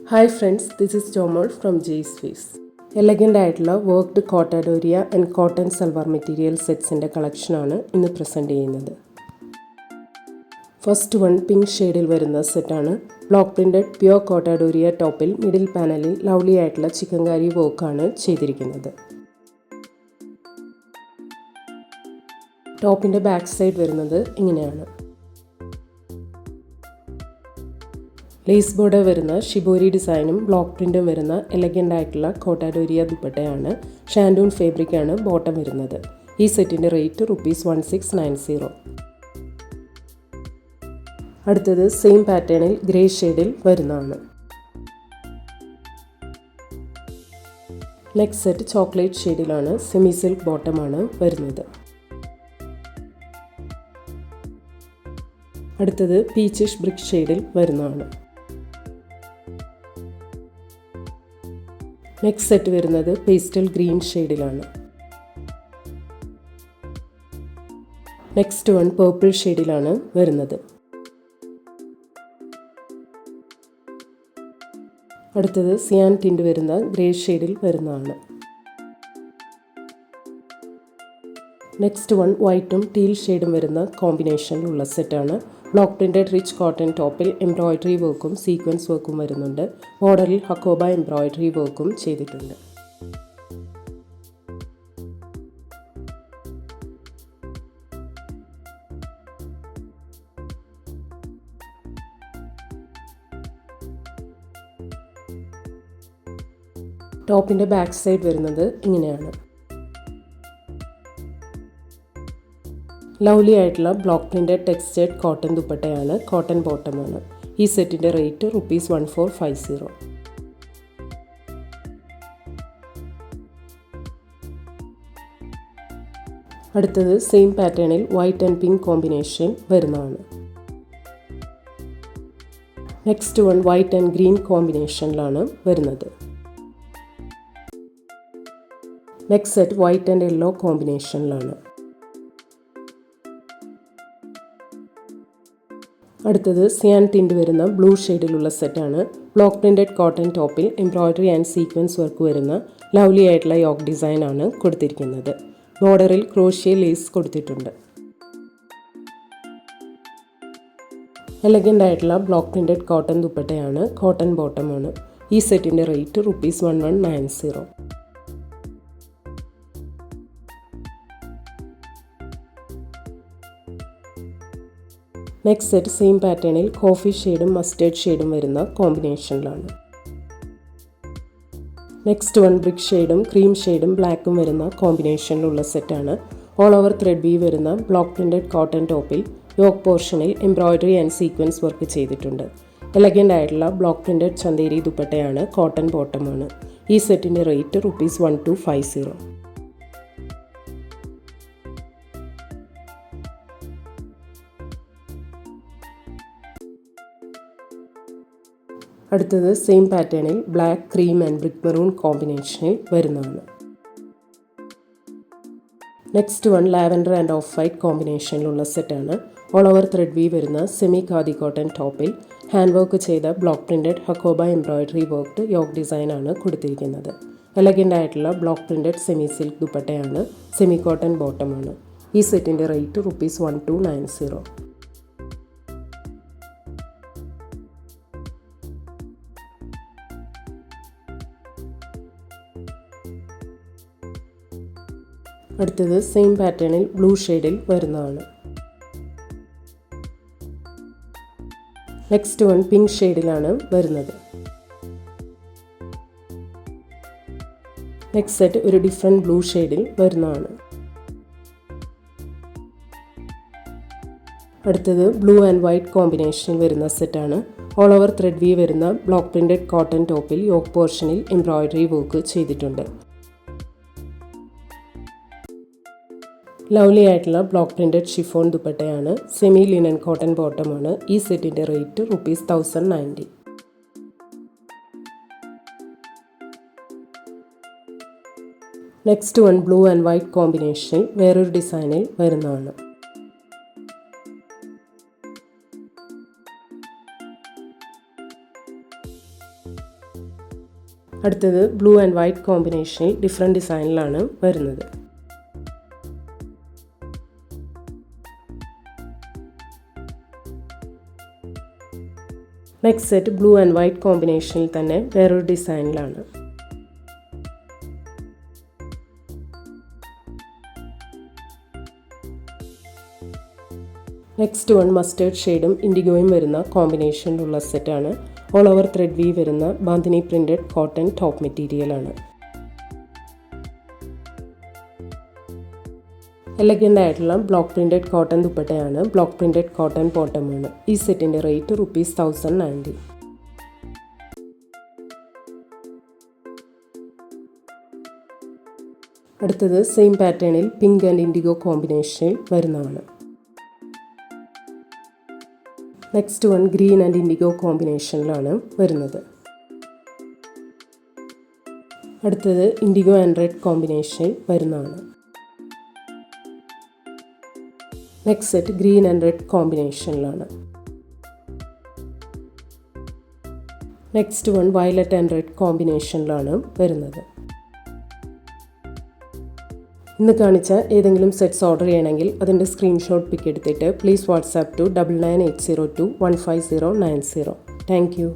Hi friends, this is Jomol from Jay's Face. Elegant ആയിട്ടുള്ള worked Kota Doria and cotton salwar material സെറ്റ്സിൻ്റെ കളക്ഷനാണ് ഇന്ന് present ചെയ്യുന്നത്. ഫസ്റ്റ് വൺ പിങ്ക് ഷെയ്ഡിൽ വരുന്ന സെറ്റാണ്. ബ്ലോക്ക് പ്രിൻറ്റഡ് പ്യുവർ കോട്ടാഡോരിയ ടോപ്പിൽ മിഡിൽ പാനലിൽ ലവ്ലി ആയിട്ടുള്ള ചിക്കൻകാരി വർക്കാണ് ചെയ്തിരിക്കുന്നത്. ടോപ്പിൻ്റെ ബാക്ക് സൈഡ് വരുന്നത് ഇങ്ങനെയാണ്. ലേസ് ബോർഡർ വരുന്ന ഷിബോരി ഡിസൈനും ബ്ലോക്ക് പ്രിൻറ്റും വരുന്ന എലഗൻ്റ് ആയിട്ടുള്ള കോട്ടാഡോരിയ ദുപ്പട്ടയാണ്. ഷാൻഡൂൺ ഫാബ്രിക്കാണ് ബോട്ടം വരുന്നത്. ഈ സെറ്റിൻ്റെ റേറ്റ് ₹1690. അടുത്തത് സെയിം പാറ്റേണിൽ ഗ്രേ ഷെയ്ഡിൽ വരുന്നതാണ്. നെക്സ്റ്റ് സെറ്റ് ചോക്ലേറ്റ് ഷെയ്ഡിലാണ്. സെമി സിൽക്ക് ബോട്ടമാണ് വരുന്നത്. അടുത്തത് പീച്ചിഷ് ബ്രിക്ക് ഷെയ്ഡിൽ വരുന്നതാണ്. നെക്സ്റ്റ് സെറ്റ് വരുന്നത് പേസ്റ്റൽ ഗ്രീൻ ഷെയ്ഡിലാണ്. നെക്സ്റ്റ് വൺ പേർപ്പിൾ ഷെയ്ഡിലാണ് വരുന്നത്. അടുത്തത് സിയാൻ ടിൻറ്റ് വരുന്ന ഗ്രേ ഷെയ്ഡിൽ വരുന്നതാണ്. നെക്സ്റ്റ് വൺ വൈറ്റും ടീൽ ഷെയ്ഡും വരുന്ന കോമ്പിനേഷനിലുള്ള സെറ്റാണ്. ബ്ലോക്ക് പ്രിൻറ്റഡ് റിച്ച് കോട്ടൺ ടോപ്പിൽ എംബ്രോയ്ഡറി വർക്കും സീക്വൻസ് വർക്കും വരുന്നുണ്ട്. ബോർഡറിൽ ഹക്കോബ എംബ്രോയ്ഡറി വർക്കും ചെയ്തിട്ടുണ്ട്. ടോപ്പിൻ്റെ ബാക്ക് സൈഡ് വരുന്നത് ഇങ്ങനെയാണ്. ലവ്ലി ആയിട്ടുള്ള ബ്ലോക്ക് പ്രിൻറ്റഡ് ടെക്സ്റ്റേർഡ് കോട്ടൺ ദുപ്പട്ടയാണ്. കോട്ടൺ ബോട്ടമാണ്. ഈ സെറ്റിൻ്റെ റേറ്റ് ₹1450. അടുത്തത് സെയിം പാറ്റേണിൽ വൈറ്റ് ആൻഡ് പിങ്ക് കോമ്പിനേഷൻ വരുന്നതാണ്. Next one white and green കോമ്പിനേഷനിലാണ് വരുന്നത്. Next set white and yellow കോമ്പിനേഷനിലാണ്. അടുത്തത് സിയാൻ ടിൻറ്റ് വരുന്ന ബ്ലൂ ഷെയ്ഡിലുള്ള സെറ്റാണ്. ബ്ലോക്ക് പ്രിൻറ്റഡ് കോട്ടൺ ടോപ്പിൽ എംബ്രോയ്ഡറി ആൻഡ് സീക്വൻസ് വർക്ക് വരുന്ന ലവ്ലി ആയിട്ടുള്ള യോക്ക് ഡിസൈനാണ് കൊടുത്തിരിക്കുന്നത്. ബോർഡറിൽ ക്രോഷ്യ ലേസ് കൊടുത്തിട്ടുണ്ട്. എലഗൻ്റ് ആയിട്ടുള്ള ബ്ലോക്ക് പ്രിൻറ്റഡ് കോട്ടൺ ദുപ്പട്ടയാണ്. കോട്ടൺ ബോട്ടമാണ്. ഈ സെറ്റിൻ്റെ റേറ്റ് ₹1190. നെക്സ്റ്റ് സെറ്റ് സെയിം പാറ്റേണിൽ കോഫി ഷെയ്ഡും മസ്റ്റേർഡ് ഷെയ്ഡും വരുന്ന കോമ്പിനേഷനിലാണ്. നെക്സ്റ്റ് വൺ ബ്രിക്ക് ഷെയ്ഡും ക്രീം ഷെയ്ഡും ബ്ലാക്കും വരുന്ന കോമ്പിനേഷനിലുള്ള സെറ്റാണ്. ഓൾ ഓവർ ത്രെഡ് വീവ് വരുന്ന ബ്ലോക്ക് പ്രിൻറ്റഡ് കോട്ടൺ ടോപ്പിൽ യോക്ക് പോർഷനിൽ എംബ്രോയ്ഡറി ആൻഡ് സീക്വൻസ് വർക്ക് ചെയ്തിട്ടുണ്ട്. എലഗൻ്റ് ആയിട്ടുള്ള ബ്ലോക്ക് പ്രിൻറ്റഡ് ചന്തേരി ദുപ്പട്ടയാണ്. കോട്ടൺ ബോട്ടമാണ്. ഈ സെറ്റിൻ്റെ റേറ്റ് ₹1250. അടുത്തത് സെയിം പാറ്റേണിൽ black cream and brick maroon കോമ്പിനേഷനിൽ വരുന്നതാണ്. Next one lavender and off white കോമ്പിനേഷനിലുള്ള സെറ്റാണ്. ഓൾ ഓവർ ത്രെഡ് വീവ് വരുന്ന സെമി ഖാദി കോട്ടൺ ടോപ്പിൽ ഹാൻഡ് വർക്ക് ചെയ്ത block printed Hakoba embroidery worked yoke ഡിസൈനാണ് കൊടുത്തിരിക്കുന്നത്. എലഗൻ്റ് ആയിട്ടുള്ള ബ്ലോക്ക് പ്രിൻറ്റഡ് സെമി സിൽക്ക് ദുപ്പട്ടയാണ്. സെമി കോട്ടൺ ബോട്ടമാണ്. ഈ സെറ്റിൻ്റെ റേറ്റ് ₹1290. അടുത്തത് സെയിം പാറ്റേണിൽ ബ്ലൂ ഷെയ്ഡിൽ വരുന്നതാണ്. നെക്സ്റ്റ് വൺ പിങ്ക് ഷെയ്ഡിലാണ് വരുന്നത്. നെക്സ്റ്റ് സെറ്റ് ഒരു ഡിഫറെൻറ്റ് ബ്ലൂ ഷെയ്ഡിൽ വരുന്നതാണ്. അടുത്തത് ബ്ലൂ ആൻഡ് വൈറ്റ് കോമ്പിനേഷനിൽ വരുന്ന സെറ്റാണ്. ഓൾ ഓവർ ത്രെഡ് വീവ് വരുന്ന ബ്ലോക്ക് പ്രിൻറ്റഡ് കോട്ടൺ ടോപ്പിൽ യോക്ക് പോർഷനിൽ എംബ്രോയ്ഡറി വർക്ക് ചെയ്തിട്ടുണ്ട്. ലവ്ലി ആയിട്ടുള്ള ബ്ലോക്ക് പ്രിൻറ്റഡ് ഷിഫോൺ ദുപ്പട്ടയാണ്. സെമി ലിനൻ കോട്ടൺ ബോട്ടമാണ്. ഈ സെറ്റിൻ്റെ rate ₹1090. Next one blue and white combination വേറൊരു ഡിസൈനിൽ വരുന്നതാണ്. അടുത്തത് ബ്ലൂ ആൻഡ് വൈറ്റ് കോമ്പിനേഷനിൽ ഡിഫറെൻറ്റ് ഡിസൈനിലാണ് വരുന്നത്. Next set blue and white കോമ്പിനേഷനിൽ തന്നെ വേറൊരു ഡിസൈനിലാണ്. നെക്സ്റ്റ് വൺ മസ്റ്റേർഡ് ഷെയ്ഡും ഇൻഡിഗോയും വരുന്ന കോമ്പിനേഷനിലുള്ള സെറ്റാണ്. ഓൾ ഓവർ ത്രെഡ് വീവ് വരുന്ന ബാന്തിനി പ്രിൻറ്റഡ് കോട്ടൺ ടോപ്പ് മെറ്റീരിയലാണ്. എലഗൻ്റ് ആയിട്ടുള്ള ബ്ലോക്ക് പ്രിൻറ്റഡ് കോട്ടൺ ദുപ്പട്ടയാണ്. ബ്ലോക്ക് പ്രിൻറ്റഡ് കോട്ടൺ ബോട്ടമാണ്. ഈ സെറ്റിൻ്റെ റേറ്റ് ₹1090. അടുത്തത് സെയിം പാറ്റേണിൽ പിങ്ക് ആൻഡ് ഇൻഡിഗോ കോമ്പിനേഷനിൽ വരുന്നതാണ്. Next one green and indigo കോമ്പിനേഷനിലാണ് വരുന്നത്. അടുത്തത് ഇൻഡിഗോ ആൻഡ് റെഡ് കോമ്പിനേഷനിൽ വരുന്നതാണ്. Next set green and red കോമ്പിനേഷനിലാണ്. Next one violet and red കോമ്പിനേഷനിലാണ് വരുന്നത്. ഇന്ന് കാണിച്ച ഏതെങ്കിലും സെറ്റ്സ് ഓർഡർ ചെയ്യണമെങ്കിൽ അതിൻ്റെ സ്ക്രീൻഷോട്ട് പിക്ക് എടുത്തിട്ട് please WhatsApp to 9980215090. Thank U.